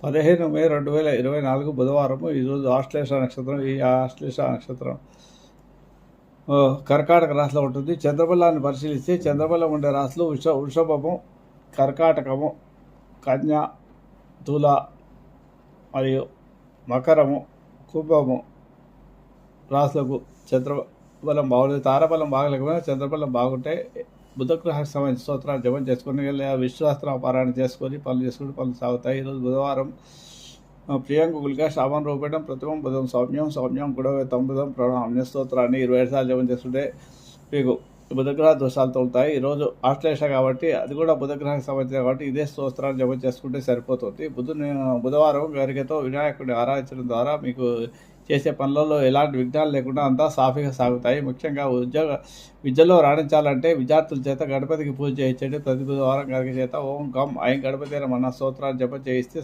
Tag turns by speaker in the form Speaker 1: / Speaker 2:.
Speaker 1: 15 మే 2024 బుధవారం. ఈరోజు ఆశ్లేష నక్షత్రం. ఈ ఆశ్లేష నక్షత్రం కర్కాటక రాశిలో ఉంటుంది. చంద్రబలాన్ని పరిశీలిస్తే చంద్రబలం ఉండే రాశులు వృషభము, కర్కాటకము, కన్య, తుల మరియు మకరము, కుంభము రాశులకు చంద్రబలం బాగుంటుంది. తారబలం బాగలేకపోయినా చంద్రబలం బాగుంటే బుధగ్రహానికి సంబంధించిన స్తోత్రాలు జపం చేసుకుని లేదా విశ్వాస్త్ర పారాయణ చేసుకొని పనులు సాగుతాయి. ఈరోజు బుధవారం. ప్రియాంకులుగా శ్రావణ రూపేణం ప్రతిమం బుధం సౌమ్యం గుడవ తంబుధం ప్రణామ్య స్తోత్రాన్ని 25 సార్లు జపం చేస్తుంటే మీకు బుధగ్రహ దోషాలు తొలుతాయి. ఈరోజు ఆశ్లేష కాబట్టి అది కూడా బుధగ్రహానికి సంబంధించిన కాబట్టి ఇదే స్తోత్రాన్ని జపం చేసుకుంటే సరిపోతుంది. బుధవారం గరికతో వినాయకుడిని ఆరాధించడం ద్వారా మీకు చేసే పనులలో ఎలాంటి విఘ్నాలు లేకుండా అంతా సాఫీగా సాగుతాయి. ముఖ్యంగా విద్యలో రాణించాలంటే విద్యార్థుల చేత గణపతికి పూజ చేయించండి. ప్రతి బుధవారం గరిక చేత ఓం గం ఐం గణపతి మన స్తోత్రాన్ని జపం చేయిస్తే